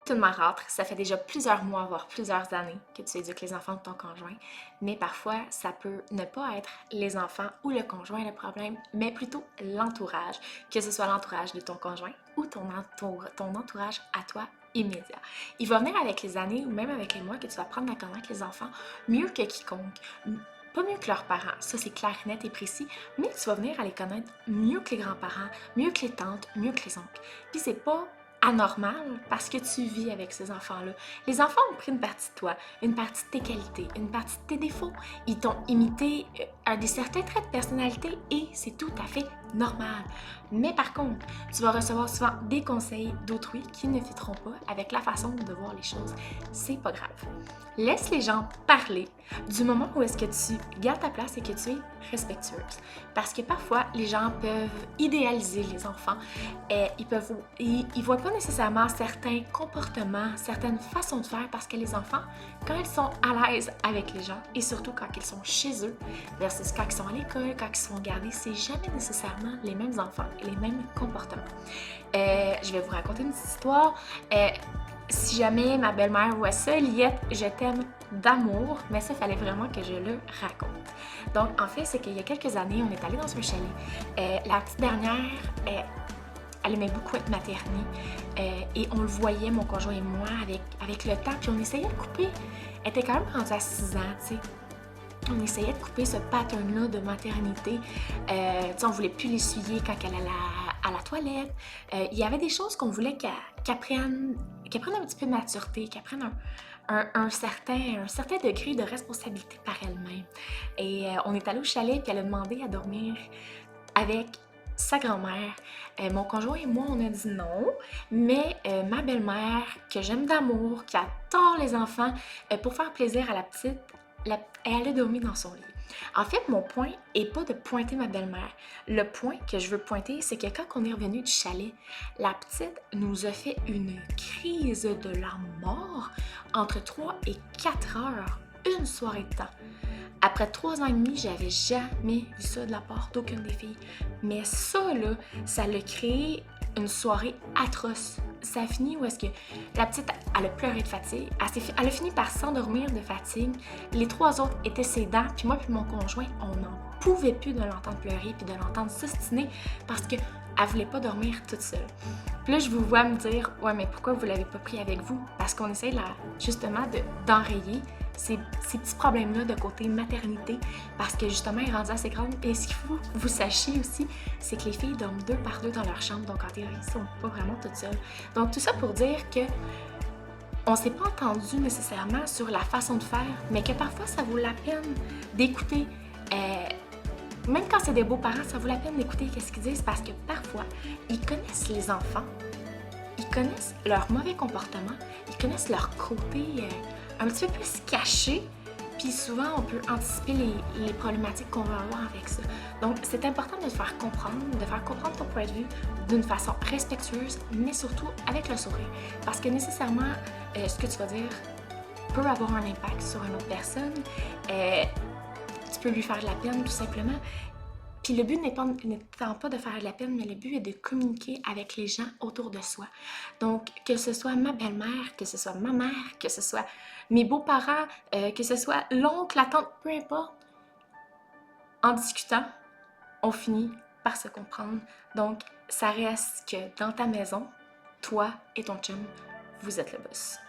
toute marâtre, ça fait déjà plusieurs mois, voire plusieurs années que tu éduques les enfants de ton conjoint, mais parfois ça peut ne pas être les enfants ou le conjoint le problème, mais plutôt l'entourage, que ce soit l'entourage de ton conjoint ou ton entourage à toi immédiat. Il va venir avec les années ou même avec les mois que tu vas apprendre à connaître les enfants mieux que quiconque. Pas mieux que leurs parents, ça c'est clair, net et précis, mais tu vas venir à les connaître mieux que les grands-parents, mieux que les tantes, mieux que les oncles. Puis c'est pas anormal parce que tu vis avec ces enfants-là. Les enfants ont pris une partie de toi, une partie de tes qualités, une partie de tes défauts. Ils t'ont imité des certains traits de personnalité et c'est tout à fait normal. Mais par contre, tu vas recevoir souvent des conseils d'autrui qui ne fiteront pas avec la façon de voir les choses. C'est pas grave. Laisse les gens parler du moment où est-ce que tu gardes ta place et que tu es respectueuse. Parce que parfois, les gens peuvent idéaliser les enfants. Ils voient pas nécessairement certains comportements, certaines façons de faire parce que les enfants, quand ils sont à l'aise avec les gens et surtout quand ils sont chez eux versus quand ils sont à l'école, quand ils sont gardés, c'est jamais nécessairement les mêmes enfants et les mêmes comportements. Je vais vous raconter une petite histoire. Si jamais ma belle-mère voit ça, Liette, je t'aime d'amour, mais ça, il fallait vraiment que je le raconte. Donc, en fait, c'est qu'il y a quelques années, on est allé dans un chalet. La petite dernière, elle aimait beaucoup être maternée et on le voyait, mon conjoint et moi, avec le temps, puis on essayait de couper. Elle était quand même rendue à 6 ans, tu sais. On essayait de couper ce pattern-là de maternité. On voulait plus l'essuyer quand elle allait à la toilette. Il y avait des choses qu'on voulait qu'elle prenne un petit peu de maturité, qu'elle prenne un certain degré de responsabilité par elle-même. Et on est allé au chalet, puis elle a demandé à dormir avec sa grand-mère. Mon conjoint et moi, on a dit non, mais ma belle-mère, que j'aime d'amour, qui adore les enfants, pour faire plaisir à la petite, elle a dormi dans son lit. En fait, mon point n'est pas de pointer ma belle-mère. Le point que je veux pointer, c'est que quand on est revenu du chalet, la petite nous a fait une crise de la mort entre 3 et 4 heures, une soirée de temps. Après 3 ans et demi, j'avais jamais vu ça de la part d'aucune des filles. Mais ça, là, ça l'a créé une soirée atroce. Ça a fini où est-ce que la petite, elle a pleuré de fatigue. Elle a fini par s'endormir de fatigue. Les 3 autres étaient ses dents. Puis moi puis mon conjoint, on n'en pouvait plus de l'entendre pleurer puis de l'entendre s'ostiner parce qu'elle voulait pas dormir toute seule. Puis là, je vous vois me dire, ouais, mais pourquoi vous l'avez pas pris avec vous? Parce qu'on essaie justement d'enrayer ces petits problèmes-là de côté maternité parce que justement, elle est rendue assez grande. Et ce qu'il faut que vous sachiez aussi, c'est que les filles dorment 2 par 2 dans leur chambre, donc en théorie, ils sont pas vraiment toutes seules. Donc tout ça pour dire que on s'est pas entendu nécessairement sur la façon de faire, mais que parfois ça vaut la peine d'écouter. Même quand c'est des beaux-parents, ça vaut la peine d'écouter ce qu'ils disent parce que parfois, ils connaissent les enfants, ils connaissent leur mauvais comportement, ils connaissent leur côté un petit peu plus caché, puis souvent on peut anticiper les problématiques qu'on va avoir avec ça. Donc c'est important de te faire comprendre ton point de vue d'une façon respectueuse, mais surtout avec le sourire. Parce que nécessairement, ce que tu vas dire peut avoir un impact sur une autre personne. Tu peux lui faire de la peine tout simplement. Puis le but n'étant pas de faire de la peine, mais le but est de communiquer avec les gens autour de soi. Donc, que ce soit ma belle-mère, que ce soit ma mère, que ce soit mes beaux-parents, que ce soit l'oncle, la tante, peu importe, en discutant, on finit par se comprendre. Donc, ça reste que dans ta maison, toi et ton chum, vous êtes le boss.